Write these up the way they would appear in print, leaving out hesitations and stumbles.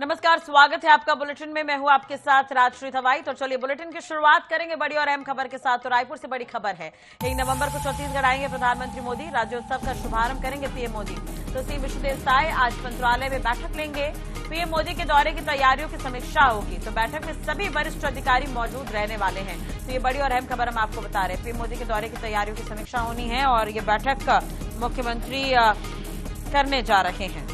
नमस्कार, स्वागत है आपका बुलेटिन में। मैं हूं आपके साथ राजश्री थवाई। तो चलिए बुलेटिन की शुरुआत करेंगे बड़ी और अहम खबर के साथ। तो रायपुर से बड़ी खबर है, 1 नवंबर को छत्तीसगढ़ आएंगे प्रधानमंत्री मोदी। राज्योत्सव का शुभारंभ करेंगे पीएम मोदी। तो सी विश्वदेव साय आज मंत्रालय में बैठक लेंगे। पीएम मोदी के दौरे की तैयारियों की समीक्षा होगी। तो बैठक में सभी वरिष्ठ अधिकारी मौजूद रहने वाले हैं। तो ये बड़ी और अहम खबर हम आपको बता रहे हैं। पीएम मोदी के दौरे की तैयारियों की समीक्षा होनी है और ये बैठक मुख्यमंत्री करने जा रहे हैं।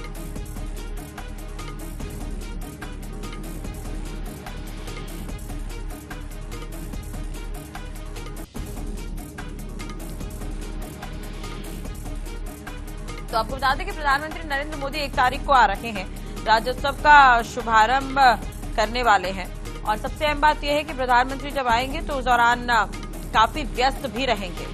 तो आपको बता दें कि प्रधानमंत्री नरेंद्र मोदी 1 तारीख को आ रहे हैं, राज्योत्सव का शुभारंभ करने वाले हैं। और सबसे अहम बात यह है कि प्रधानमंत्री जब आएंगे तो उस दौरान काफी व्यस्त भी रहेंगे।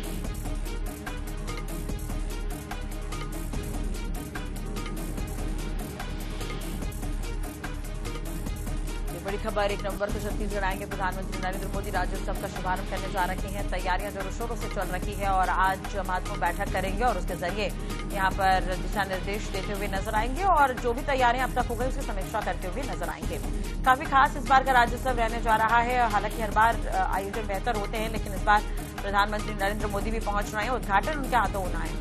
बड़ी खबर, 1 नवंबर को छत्तीसगढ़ आएंगे प्रधानमंत्री नरेंद्र मोदी। राज्योत्सव का शुभारंभ करने जा रहे हैं। तैयारियां जोरों शोरों से चल रही है और आज महत्वपूर्ण बैठक करेंगे और उसके जरिए यहां पर दिशा निर्देश देते हुए नजर आएंगे और जो भी तैयारियां अब तक हो गई उसकी समीक्षा करते हुए नजर आएंगे। काफी खास इस बार का राज्योत्सव रहने जा रहा है। हालांकि हर बार आयोजन बेहतर होते हैं, लेकिन इस बार प्रधानमंत्री नरेंद्र मोदी भी पहुंच रहे हैं। उद्घाटन उनके हाथों होना है।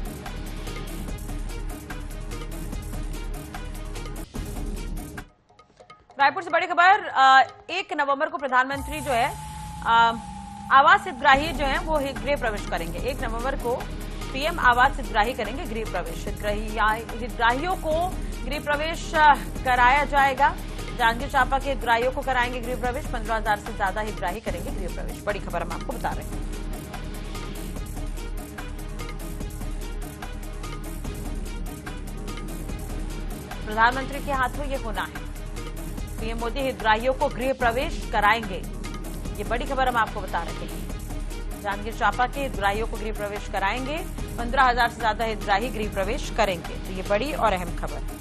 रायपुर से बड़ी खबर, 1 नवंबर को प्रधानमंत्री जो है आवास हितग्राही जो है वो गृह प्रवेश करेंगे। 1 नवंबर को पीएम आवास हितग्राही करेंगे गृह प्रवेश। हितग्राहियों को गृह प्रवेश कराया जाएगा। जांजगीर चांपा के हितग्राहियों को कराएंगे गृह प्रवेश। 15,000 से ज्यादा हितग्राही करेंगे गृह प्रवेश। बड़ी खबर हम आपको बता रहे हैं। प्रधानमंत्री के हाथों ये होना है। पीएम मोदी हितग्राहियों को गृह प्रवेश कराएंगे। ये बड़ी खबर हम आपको बता रहे हैं। जांजगीर चांपा के हितग्राहियों को गृह प्रवेश कराएंगे। 15,000 से ज्यादा हितग्राही गृह प्रवेश करेंगे। तो ये बड़ी और अहम खबर है।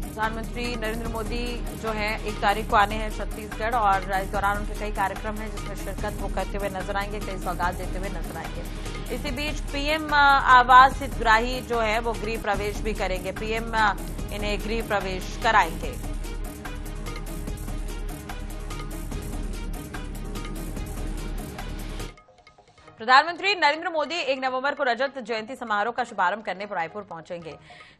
प्रधानमंत्री नरेंद्र मोदी जो है 1 तारीख को आने हैं छत्तीसगढ़ और इस दौरान उनके कई कार्यक्रम हैं जिसमें शिरकत वो करते हुए नजर आएंगे, कई सौगात देते हुए नजर आएंगे। इसी बीच पीएम आवास हितग्राही जो है वो गृह प्रवेश भी करेंगे। पीएम इन्हें गृह प्रवेश कराएंगे। प्रधानमंत्री नरेंद्र मोदी 1 नवंबर को रजत जयंती समारोह का शुभारंभ करने रायपुर पहुंचेंगे।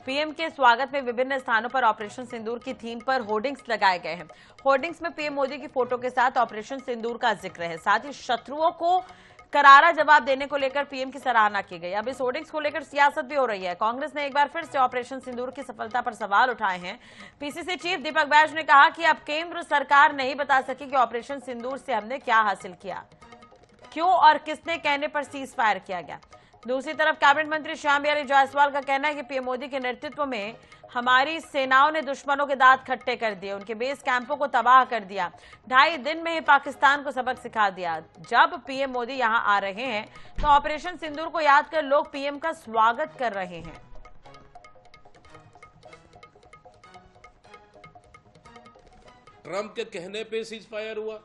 पीएम के स्वागत में विभिन्न स्थानों पर ऑपरेशन सिंदूर की थीम पर होर्डिंग्स लगाए गए हैं। होर्डिंग्स में पीएम मोदी की फोटो के साथ ऑपरेशन सिंदूर का जिक्र है। साथ ही शत्रुओं को करारा जवाब देने को लेकर पीएम की सराहना की गई। अब इस होर्डिंग्स को लेकर सियासत भी हो रही है। कांग्रेस ने एक बार फिर से ऑपरेशन सिंदूर की सफलता पर सवाल उठाए हैं। पीसीसी चीफ दीपक बैज ने कहा कि अब केंद्र सरकार नहीं बता सकी कि ऑपरेशन सिंदूर से हमने क्या हासिल किया, क्यों और किसने कहने पर सीज फायर किया गया। दूसरी तरफ कैबिनेट मंत्री श्याम बिहारी जायसवाल का कहना है कि पीएम मोदी के नेतृत्व में हमारी सेनाओं ने दुश्मनों के दांत खट्टे कर दिए, उनके बेस कैंपों को तबाह कर दिया, 2.5 दिन में ही पाकिस्तान को सबक सिखा दिया। जब पीएम मोदी यहां आ रहे हैं तो ऑपरेशन सिंदूर को याद कर लोग पीएम का स्वागत कर रहे हैं। ट्रंप के कहने पे सीज फायर हुआ,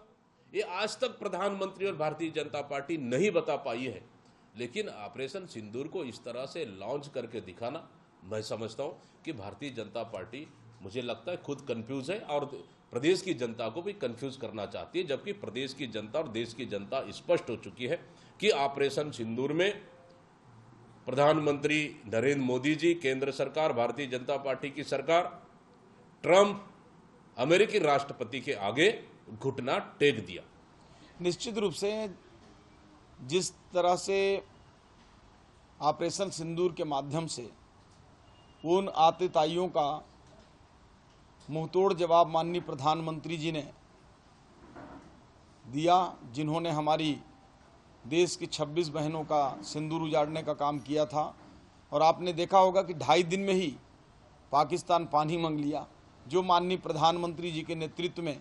ये आज तक प्रधानमंत्री और भारतीय जनता पार्टी नहीं बता पाई है। लेकिन ऑपरेशन सिंदूर को इस तरह से लॉन्च करके दिखाना, मैं समझता हूं कि भारतीय जनता पार्टी, मुझे लगता है, खुद कंफ्यूज है और प्रदेश की जनता को भी कंफ्यूज करना चाहती है। जबकि प्रदेश की जनता और देश की जनता स्पष्ट हो चुकी है कि ऑपरेशन सिंदूर में प्रधानमंत्री नरेंद्र मोदी जी, केंद्र सरकार, भारतीय जनता पार्टी की सरकार, ट्रंप अमेरिकी राष्ट्रपति के आगे घुटना टेक दिया। निश्चित रूप से जिस तरह से ऑपरेशन सिंदूर के माध्यम से उन आतताइयों का मुंहतोड़ जवाब माननीय प्रधानमंत्री जी ने दिया, जिन्होंने हमारी देश की 26 बहनों का सिंदूर उजाड़ने का काम किया था। और आपने देखा होगा कि 2.5 दिन में ही पाकिस्तान पानी मांग लिया। जो माननीय प्रधानमंत्री जी के नेतृत्व में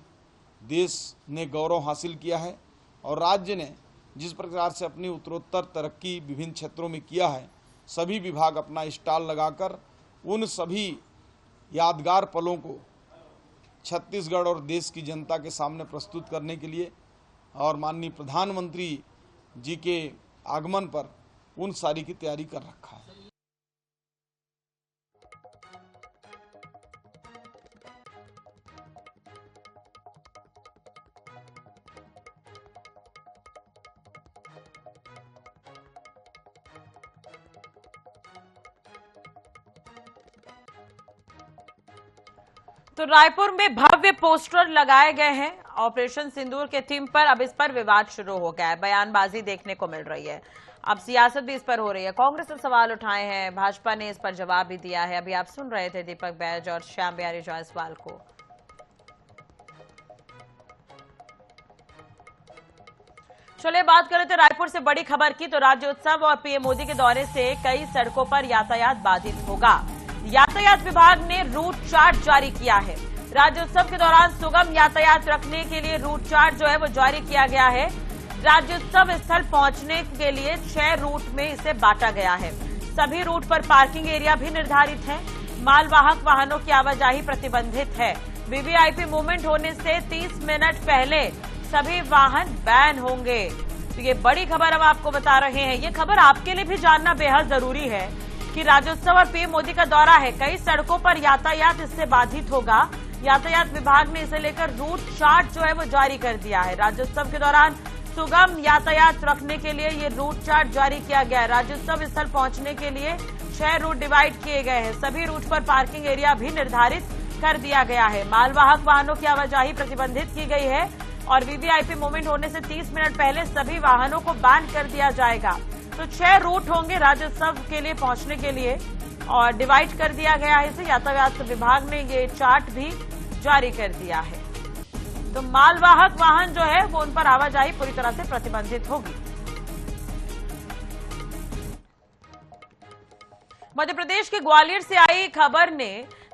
देश ने गौरव हासिल किया है और राज्य ने जिस प्रकार से अपनी उत्तरोत्तर तरक्की विभिन्न क्षेत्रों में किया है, सभी विभाग अपना स्टॉल लगाकर उन सभी यादगार पलों को छत्तीसगढ़ और देश की जनता के सामने प्रस्तुत करने के लिए और माननीय प्रधानमंत्री जी के आगमन पर उन सारी की तैयारी कर रखा है। तो रायपुर में भव्य पोस्टर लगाए गए हैं ऑपरेशन सिंदूर के थीम पर। अब इस पर विवाद शुरू हो गया है, बयानबाजी देखने को मिल रही है, अब सियासत भी इस पर हो रही है। कांग्रेस ने सवाल उठाए हैं, भाजपा ने इस पर जवाब भी दिया है। अभी आप सुन रहे थे दीपक बैज और श्याम बिहारी जायसवाल को। चलिए बात करें तो रायपुर से बड़ी खबर की। तो राज्योत्सव और पीएम मोदी के दौरे से कई सड़कों पर यातायात बाधित होगा। यातायात विभाग ने रूट चार्ट जारी किया है। राज्योत्सव के दौरान सुगम यातायात रखने के लिए रूट चार्ट जो है वो जारी किया गया है। राज्योत्सव स्थल पहुंचने के लिए 6 रूट में इसे बांटा गया है। सभी रूट पर पार्किंग एरिया भी निर्धारित है। मालवाहक वाहनों की आवाजाही प्रतिबंधित है। वीवीआईपी मूवमेंट होने से 30 मिनट पहले सभी वाहन बैन होंगे। तो ये बड़ी खबर हम आपको बता रहे हैं। ये खबर आपके लिए भी जानना बेहद जरूरी है कि राज्योत्सव और पीएम मोदी का दौरा है, कई सड़कों पर यातायात इससे बाधित होगा। यातायात विभाग ने इसे लेकर रूट चार्ट जो है वो जारी कर दिया है। राज्योत्सव के दौरान सुगम यातायात रखने के लिए ये रूट चार्ट जारी किया गया है। राज्योत्सव स्थल पहुंचने के लिए 6 रूट डिवाइड किए गए हैं। सभी रूट पर पार्किंग एरिया भी निर्धारित कर दिया गया है। मालवाहक वाहनों की आवाजाही प्रतिबंधित की गई है और वीवीआईपी मूवमेंट होने से 30 मिनट पहले सभी वाहनों को बैन कर दिया जाएगा। तो 6 रूट होंगे राज्योत्सव के लिए पहुंचने के लिए और डिवाइड कर दिया गया है इसे। यातायात विभाग ने ये चार्ट भी जारी कर दिया है। तो मालवाहक वाहन जो है वो उन पर आवाजाही पूरी तरह से प्रतिबंधित होगी। मध्य प्रदेश के ग्वालियर से आई खबर ने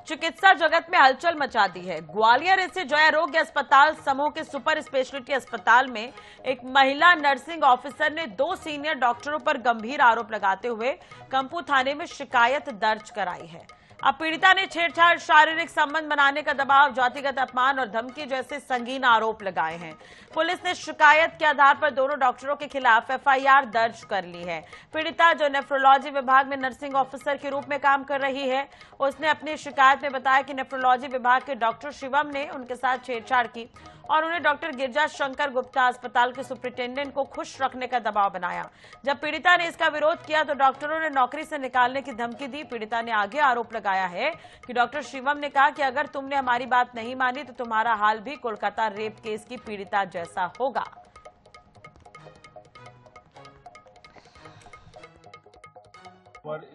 चिकित्सा जगत में हलचल मचा दी है। ग्वालियर स्थित जय आरोग्य अस्पताल समूह के सुपर स्पेशलिटी अस्पताल में एक महिला नर्सिंग ऑफिसर ने 2 सीनियर डॉक्टरों पर गंभीर आरोप लगाते हुए कंपू थाने में शिकायत दर्ज कराई है। अब पीड़िता ने छेड़छाड़, शारीरिक संबंध बनाने का दबाव, जातिगत अपमान और धमकी जैसे संगीन आरोप लगाए हैं। पुलिस ने शिकायत के आधार पर दोनों डॉक्टरों के खिलाफ एफआईआर दर्ज कर ली है। पीड़िता, जो नेफ्रोलॉजी विभाग में नर्सिंग ऑफिसर के रूप में काम कर रही है, उसने अपनी शिकायत में बताया कि नेफ्रोलॉजी विभाग के डॉक्टर शिवम ने उनके साथ छेड़छाड़ की और उन्हें डॉक्टर गिरजा शंकर गुप्ता अस्पताल के सुपरिटेंडेंट को खुश रखने का दबाव बनाया। जब पीड़िता ने इसका विरोध किया तो डॉक्टरों ने नौकरी से निकालने की धमकी दी। पीड़िता ने आगे आरोप लगाया है कि डॉक्टर शिवम ने कहा कि अगर तुमने हमारी बात नहीं मानी तो तुम्हारा हाल भी कोलकाता रेप केस की पीड़िता जैसा होगा।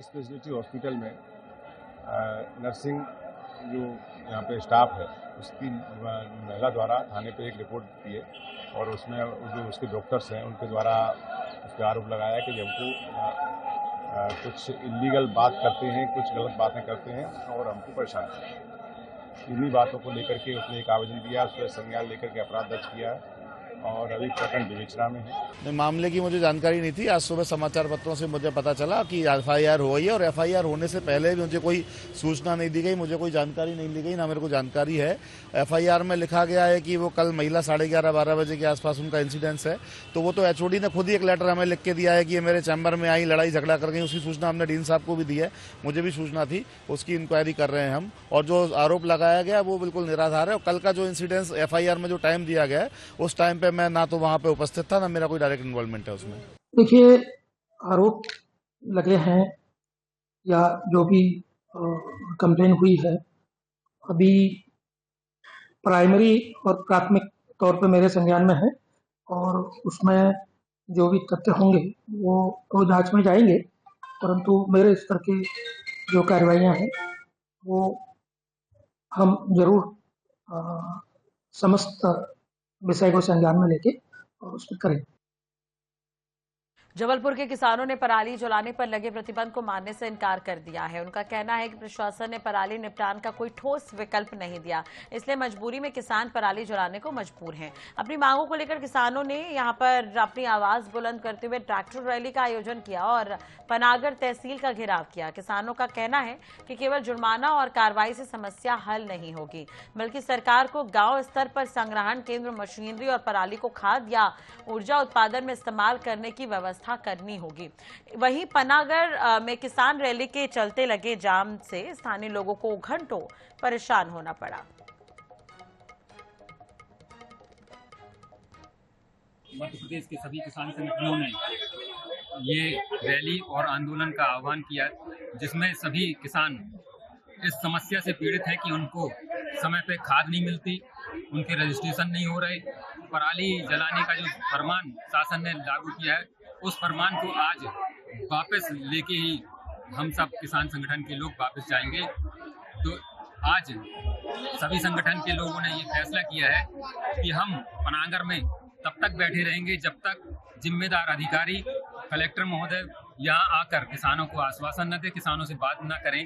स्पेशलिटी हॉस्पिटल में नर्सिंग जो यहाँ पे स्टाफ है उसकी महिला द्वारा थाने पे एक रिपोर्ट दी है और उसमें जो उसके डॉक्टर्स हैं उनके द्वारा उस पर आरोप लगाया कि हमको कुछ इलीगल बात करते हैं, कुछ गलत बातें करते हैं और हमको परेशान करते हैं। इन्हीं बातों को लेकर के उसने एक आवेदन दिया, उस पर संज्ञान लेकर के अपराध दर्ज किया है और अभी प्रकरण विवेचना में है। मामले की मुझे जानकारी नहीं थी। आज सुबह समाचार पत्रों से मुझे पता चला कि एफआईआर हो गई है और एफआईआर होने से पहले भी मुझे कोई सूचना नहीं दी गई, मुझे कोई जानकारी नहीं दी गई, ना मेरे को जानकारी है। एफआईआर में लिखा गया है कि वो कल महिला 11:30-12 बजे के आसपास उनका इंसिडेंस है। तो वो तो एचओडी ने खुद ही एक लेटर हमें लिख के दिया है कि ये मेरे चैम्बर में आई, लड़ाई झगड़ा कर गई। उसकी सूचना हमने डीन साहब को भी दी है, मुझे भी सूचना थी, उसकी इंक्वायरी कर रहे हैं हम। और जो आरोप लगाया गया वो बिल्कुल निराधार है। और कल का जो इंसिडेंस एफआईआर में जो टाइम दिया गया है उस टाइम पे मैं ना तो वहां पे उपस्थित था, ना मेरा कोई डायरेक्ट इन्वॉल्वमेंट है उसमें। देखिए, आरोप लगे हैं या जो भी कंप्लेन हुई है, अभी प्राइमरी और प्राथमिक तौर पे मेरे संज्ञान में है और उसमें जो भी तथ्य होंगे वो तो जांच में जाएंगे, परंतु मेरे स्तर की जो कार्रवाइयाँ हैं वो हम जरूर समस्त विषय को संज्ञान में लेके और उस पर करें। जबलपुर के किसानों ने पराली जलाने पर लगे प्रतिबंध को मानने से इनकार कर दिया है। उनका कहना है कि प्रशासन ने पराली निपटान का कोई ठोस विकल्प नहीं दिया, इसलिए मजबूरी में किसान पराली जलाने को मजबूर हैं। अपनी मांगों को लेकर किसानों ने यहां पर अपनी आवाज बुलंद करते हुए ट्रैक्टर रैली का आयोजन किया और पनागर तहसील का घेराव किया। किसानों का कहना है कि केवल जुर्माना और कार्रवाई से समस्या हल नहीं होगी, बल्कि सरकार को गांव स्तर पर संग्रहण केंद्र, मशीनरी और पराली को खाद या ऊर्जा उत्पादन में इस्तेमाल करने की व्यवस्था करनी होगी। वहीं पनागर में किसान रैली के चलते लगे जाम से स्थानीय लोगों को घंटों परेशान होना पड़ा। मध्य प्रदेश के सभी किसान संगठनों ने ये रैली और आंदोलन का आह्वान किया, जिसमें सभी किसान इस समस्या से पीड़ित हैं कि उनको समय पे खाद नहीं मिलती, उनके रजिस्ट्रेशन नहीं हो रहे। पराली जलाने का जो फरमान शासन ने लागू किया है, उस फरमान को आज वापस लेके ही हम सब किसान संगठन के लोग वापस जाएंगे। तो आज सभी संगठन के लोगों ने ये फैसला किया है कि हम पनागर में तब तक बैठे रहेंगे जब तक जिम्मेदार अधिकारी, कलेक्टर महोदय यहाँ आकर किसानों को आश्वासन न दे, किसानों से बात न करें।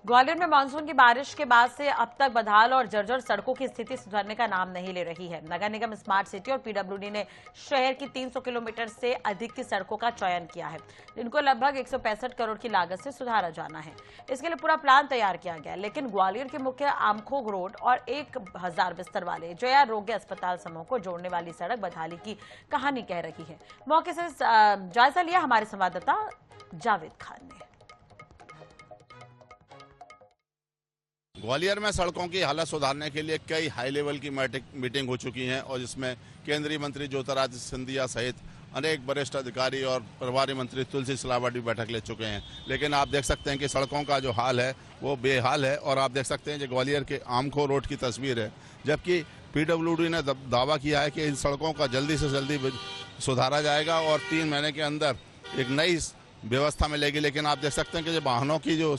ग्वालियर में मानसून की बारिश के बाद से अब तक बदहाल और जर्जर सड़कों की स्थिति सुधरने का नाम नहीं ले रही है। नगर निगम, स्मार्ट सिटी और पीडब्ल्यूडी ने शहर की 300 किलोमीटर से अधिक की सड़कों का चयन किया है, जिनको लगभग 165 करोड़ की लागत से सुधारा जाना है। इसके लिए पूरा प्लान तैयार किया गया, लेकिन ग्वालियर के मुख्य आमखोग रोड और 1000 बिस्तर वाले जया आरोग्य अस्पताल समूह को जोड़ने वाली सड़क बदहाली की कहानी कह रही है। मौके से जायजा लिया हमारे संवाददाता जावेद खान ने। ग्वालियर में सड़कों की हालत सुधारने के लिए कई हाई लेवल की मीटिंग हो चुकी हैं और जिसमें केंद्रीय मंत्री ज्योतिरादित्य सिंधिया सहित अनेक वरिष्ठ अधिकारी और प्रभारी मंत्री तुलसी सिलावट भी बैठक ले चुके हैं। लेकिन आप देख सकते हैं कि सड़कों का जो हाल है वो बेहाल है और आप देख सकते हैं कि ग्वालियर के आमखो रोड की तस्वीर है, जबकि पीडब्ल्यूडी ने दावा किया है कि इन सड़कों का जल्दी से जल्दी सुधारा जाएगा और 3 महीने के अंदर एक नई व्यवस्था मिलेगी। लेकिन आप देख सकते हैं कि जो वाहनों की जो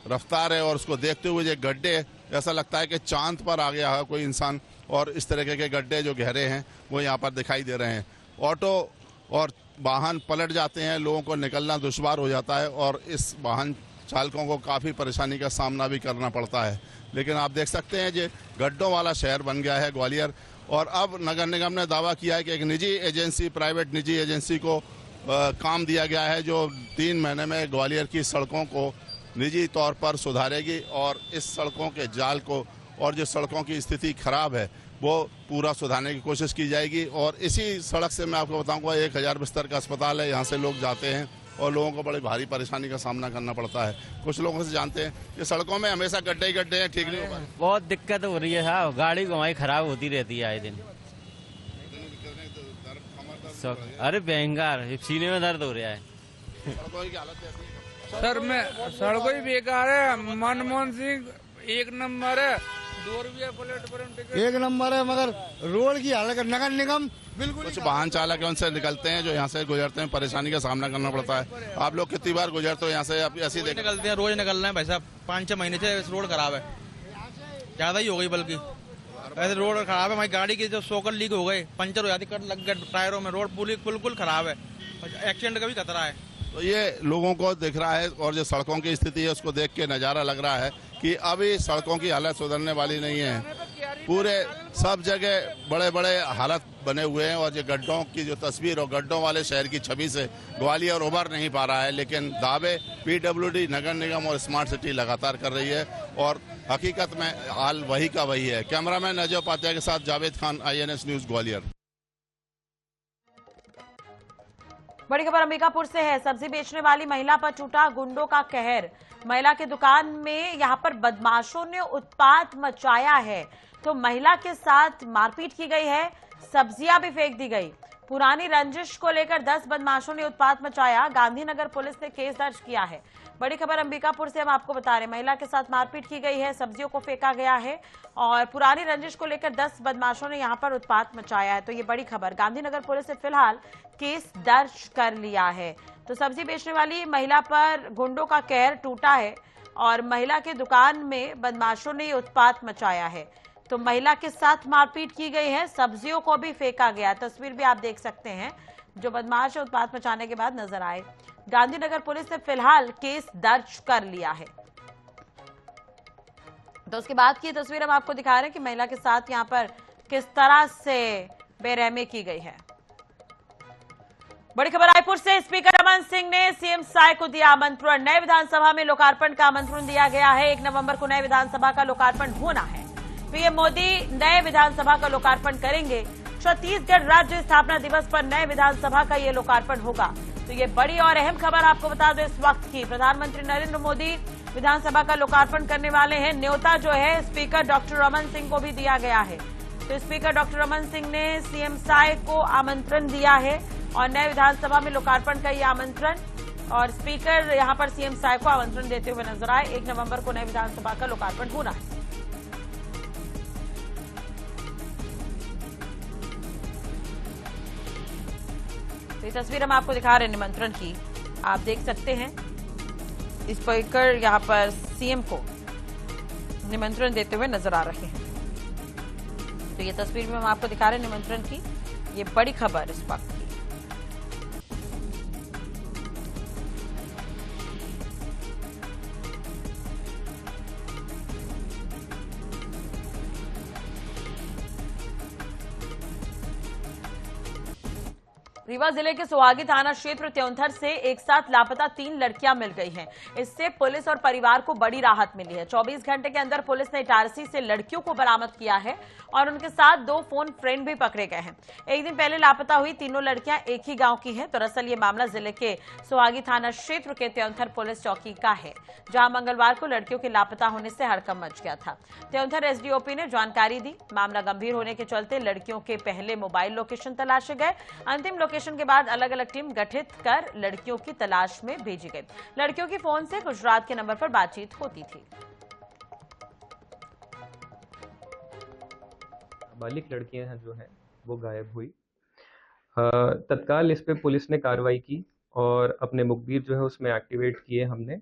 रफ्तार है और उसको देखते हुए जो गड्ढे, ऐसा लगता है कि चांद पर आ गया है कोई इंसान, और इस तरीके के गड्ढे जो गहरे हैं वो यहाँ पर दिखाई दे रहे हैं। ऑटो और वाहन पलट जाते हैं, लोगों को निकलना दुश्वार हो जाता है और इस वाहन चालकों को काफ़ी परेशानी का सामना भी करना पड़ता है। लेकिन आप देख सकते हैं जो गड्ढों वाला शहर बन गया है ग्वालियर, और अब नगर निगम ने दावा किया है कि एक निजी एजेंसी, प्राइवेट निजी एजेंसी को काम दिया गया है जो 3 महीने में ग्वालियर की सड़कों को निजी तौर पर सुधारेगी और इस सड़कों के जाल को और जो सड़कों की स्थिति खराब है वो पूरा सुधारने की कोशिश की जाएगी। और इसी सड़क से मैं आपको बताऊंगा 1000 बिस्तर का अस्पताल है, यहाँ से लोग जाते हैं और लोगों को बड़ी भारी परेशानी का सामना करना पड़ता है। कुछ लोगों से जानते हैं कि सड़कों में हमेशा गड्ढे ही गड्ढे हैं, ठीक नहीं हो पाए। बहुत दिक्कत हो रही है साहब, गाड़ी घुमाई खराब होती रहती है आए दिन। अरे भयंकर, सीने में दर्द हो रहा है। सड़कों की हालत कैसी है सर? मैं सड़कों ही बेकार है। मनमोहन सिंह 1 नंबर है, 2 रुपया प्लेटफॉर्म 1 नंबर है, मगर रोड की हालत, नगर निगम बिल्कुल। कुछ वाहन चालक उनसे निकलते हैं जो यहाँ से गुजरते हैं, परेशानी का सामना करना पड़ता है। आप लोग कितनी बार गुजरते हो यहाँ से? ऐसे ही निकलते हैं, रोज निकल रहे हैं भाई साहब। 5-6 महीने से रोड खराब है, ज्यादा ही हो गई, बल्कि ऐसे रोड खराब है। हमारी गाड़ी की जो सोकल लीक हो गए, पंचर हो जाती, कट लग गए टायरों में, रोड पूरी बिल्कुल खराब है, एक्सीडेंट का भी खतरा है। तो ये लोगों को दिख रहा है और जो सड़कों की स्थिति है उसको देख के नज़ारा लग रहा है कि अभी सड़कों की हालत सुधरने वाली नहीं है। पूरे सब जगह बड़े बड़े हालत बने हुए हैं और ये गड्ढों की जो तस्वीर और गड्ढों वाले शहर की छवि से ग्वालियर उभर नहीं पा रहा है। लेकिन दावे पीडब्ल्यूडी, नगर निगम और स्मार्ट सिटी लगातार कर रही है और हकीकत में हाल वही का वही है। कैमरामैन अजय उपाध्याय के साथ जावेद खान, INS न्यूज़ ग्वालियर। बड़ी खबर अंबिकापुर से है। सब्जी बेचने वाली महिला पर टूटा गुंडों का कहर। महिला की दुकान में यहां पर बदमाशों ने उत्पात मचाया है, तो महिला के साथ मारपीट की गई है, सब्जियां भी फेंक दी गई। पुरानी रंजिश को लेकर 10 बदमाशों ने उत्पात मचाया। गांधीनगर पुलिस ने केस दर्ज किया है। बड़ी खबर अंबिकापुर से हम आपको बता रहे हैं, महिला के साथ मारपीट की गई है, सब्जियों को फेंका गया है और पुरानी रंजिश को लेकर 10 बदमाशों ने यहां पर उत्पात मचाया है। तो ये बड़ी खबर, गांधीनगर पुलिस ने फिलहाल केस दर्ज कर लिया है। तो सब्जी बेचने वाली महिला पर गुंडों का कहर टूटा है और महिला की दुकान में बदमाशों ने उत्पात मचाया है। तो महिला के साथ मारपीट की गई है, सब्जियों को भी फेंका गया। तस्वीर भी आप देख सकते हैं जो बदमाश उत्पात मचाने के बाद नजर आए। गांधीनगर पुलिस ने फिलहाल केस दर्ज कर लिया है। तो उसके बाद की तस्वीर हम आपको दिखा रहे हैं कि महिला के साथ यहां पर किस तरह से बेरहमी की गई है। बड़ी खबर रायपुर से। स्पीकर रमन सिंह ने सीएम साय को दिया आमंत्रण। नए विधानसभा में लोकार्पण का आमंत्रण दिया गया है। 1 नवंबर को नए विधानसभा का लोकार्पण होना है। पीएम मोदी नए विधानसभा का लोकार्पण करेंगे। छत्तीसगढ़ राज्य स्थापना दिवस पर नए विधानसभा का ये लोकार्पण होगा। तो ये बड़ी और अहम खबर आपको बता दो इस वक्त की। प्रधानमंत्री नरेंद्र मोदी विधानसभा का लोकार्पण करने वाले हैं। न्योता जो है स्पीकर डॉक्टर रमन सिंह को भी दिया गया है। तो स्पीकर डॉक्टर रमन सिंह ने सीएम साय को आमंत्रण दिया है और नए विधानसभा में लोकार्पण का ये आमंत्रण, और स्पीकर यहां पर सीएम साय को आमंत्रण देते हुए नजर आए। 1 नवंबर को नए विधानसभा का लोकार्पण होना है। ये तस्वीर हम आपको दिखा रहे हैं निमंत्रण की, आप देख सकते हैं। स्पीकर यहां पर सीएम को निमंत्रण देते हुए नजर आ रहे हैं। तो ये तस्वीर में हम आपको दिखा रहे हैं निमंत्रण की, ये बड़ी खबर इस वक्त की। रीवा जिले के सुहागी थाना क्षेत्र त्योंथर से एक साथ लापता 3 लड़कियां मिल गई हैं। इससे पुलिस और परिवार को बड़ी राहत मिली है। 24 घंटे के अंदर पुलिस ने इटारसी से लड़कियों को बरामद किया है और उनके साथ 2 फोन फ्रेंड भी पकड़े गए हैं। एक दिन पहले लापता हुई तीनों लड़कियां एक ही गांव की हैं। दरअसल ये मामला जिले के सुहागी थाना क्षेत्र के त्योंथर पुलिस चौकी का है, जहां मंगलवार को लड़कियों के लापता होने से हड़कंप मच गया था। त्योंथर एसडीओपी ने जानकारी दी। मामला गंभीर होने के चलते लड़कियों के पहले मोबाइल लोकेशन तलाशे गए। अंतिम लोकेशन के बाद अलग अलग टीम गठित कर लड़कियों की तलाश में भेजी गई। लड़कियों की फोन से गुजरात के नंबर पर बातचीत होती थी। नाबालिग लड़कियां जो हैं वो गायब हुई। तत्काल इस पे पुलिस ने कार्रवाई की और अपने मुखबिर जो है उसमें एक्टिवेट किए हमने,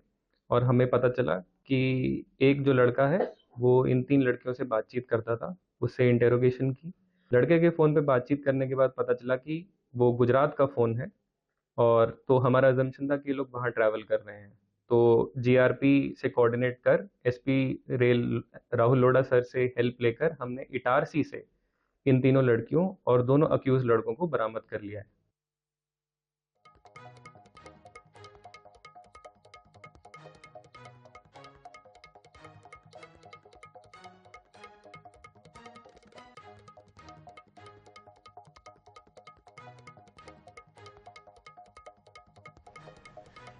और हमें पता चला कि एक जो लड़का है वो इन 3 लड़कियों से बातचीत करता था। उससे इंटेरोगेशन की। लड़के के फ़ोन पे बातचीत करने के बाद पता चला कि वो गुजरात का फ़ोन है, और तो हमारा अजम्पशन था कि ये लोग वहाँ ट्रैवल कर रहे हैं। तो जीआरपी से कोऑर्डिनेट कर SP rail Rahul Lodha sir से हेल्प लेकर हमने इटारसी से इन तीनों लड़कियों और दोनों अक्यूज लड़कों को बरामद कर लिया है।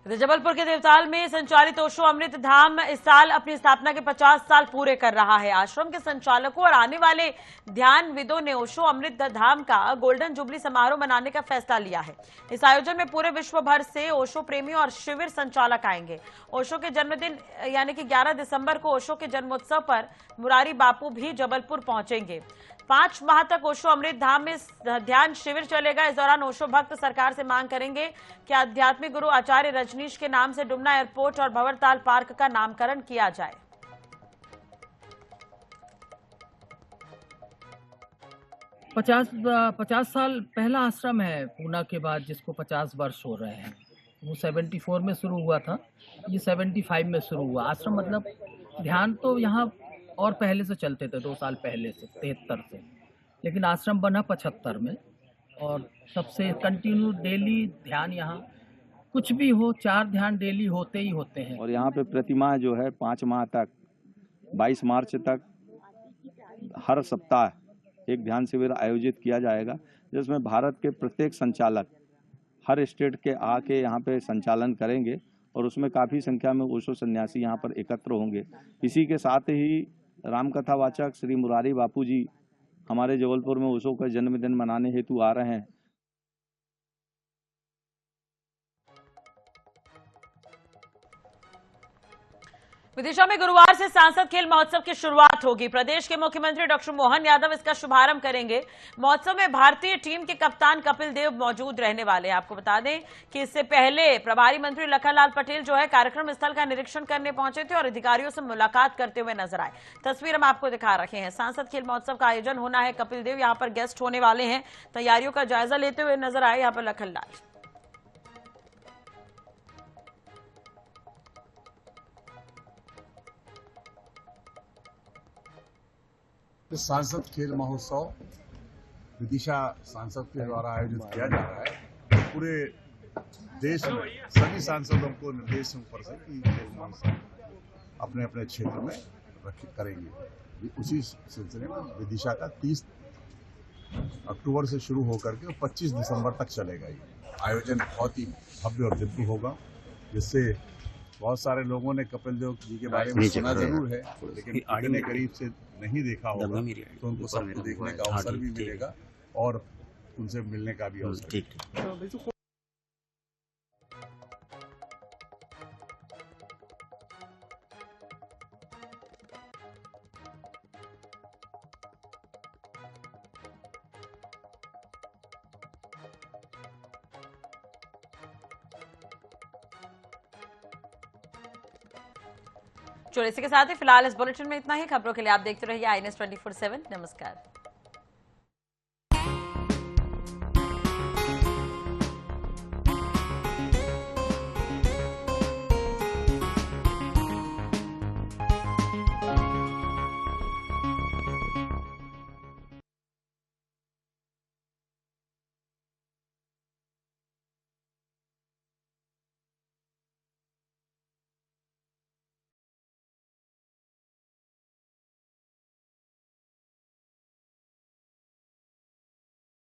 जबलपुर के देवताल में संचालित ओशो अमृत धाम इस साल अपनी स्थापना के 50 साल पूरे कर रहा है। आश्रम के संचालकों और आने वाले ध्यानविदों ने ओशो अमृत धाम का गोल्डन जुबली समारोह मनाने का फैसला लिया है। इस आयोजन में पूरे विश्व भर से ओशो प्रेमियों और शिविर संचालक आएंगे। ओशो के जन्मदिन यानी कि 11 दिसंबर को ओशो के जन्मोत्सव पर मुरारी बापू भी जबलपुर पहुंचेंगे। 5 माह तक ओशो अमृत धाम में ध्यान शिविर चलेगा। इस दौरान ओशो भक्त सरकार से मांग करेंगे कि आध्यात्मिक गुरु आचार्य रजनीश के नाम से डुमना एयरपोर्ट और भंवरताल पार्क का नामकरण किया जाए। पचास साल पहला आश्रम है पूना के बाद, जिसको 50 वर्ष हो रहे हैं। वो 74 में शुरू हुआ था, ये 75 में शुरू हुआ। आश्रम मतलब ध्यान तो यहाँ और पहले से चलते थे, 2 साल पहले से 73 से, लेकिन आश्रम बना 75 में और सबसे कंटिन्यू डेली ध्यान, यहाँ कुछ भी हो 4 ध्यान डेली होते ही होते हैं। और यहाँ पे प्रतिमाह जो है 5 माह तक 22 मार्च तक हर सप्ताह एक ध्यान शिविर आयोजित किया जाएगा, जिसमें भारत के प्रत्येक संचालक हर स्टेट के आके यहाँ पे संचालन करेंगे और उसमें काफ़ी संख्या में ओशो सन्यासी यहाँ पर एकत्र होंगे। इसी के साथ ही रामकथावाचक श्री मुरारी बापू जी हमारे जबलपुर में ओशो का जन्मदिन मनाने हेतु आ रहे हैं। विदिशा में गुरुवार से सांसद खेल महोत्सव की शुरुआत होगी। प्रदेश के मुख्यमंत्री डॉक्टर मोहन यादव इसका शुभारंभ करेंगे। महोत्सव में भारतीय टीम के कप्तान कपिल देव मौजूद रहने वाले हैं। आपको बता दें कि इससे पहले प्रभारी मंत्री लखनलाल पटेल जो है कार्यक्रम स्थल का निरीक्षण करने पहुंचे थे और अधिकारियों से मुलाकात करते हुए नजर आए। तस्वीर हम आपको दिखा रहे हैं। सांसद खेल महोत्सव का आयोजन होना है। कपिल देव यहाँ पर गेस्ट होने वाले हैं। तैयारियों का जायजा लेते हुए नजर आए यहाँ पर लखनलाल। सांसद खेल महोत्सव विदिशा सांसद के द्वारा आयोजित किया जा रहा है। पूरे देश में सभी सांसदों को निर्देश ऊपर से कि खेल महोत्सव अपने अपने क्षेत्र में करेंगे। उसी सिलसिले में विदिशा का 30 अक्टूबर से शुरू होकर के 25 दिसंबर तक चलेगा। ये आयोजन बहुत ही भव्य और दिव्य होगा, जिससे बहुत सारे लोगों ने कपिल देव जी के बारे में सुना जरूर है, लेकिन इतने करीब से नहीं देखा होगा, तो उनको सबको देखने का अवसर भी मिलेगा और उनसे मिलने का भी अवसर। चलो इसी के साथ ही फिलहाल इस बुलेटिन में इतना ही। खबरों के लिए आप देखते रहिए INS 24/7। नमस्कार।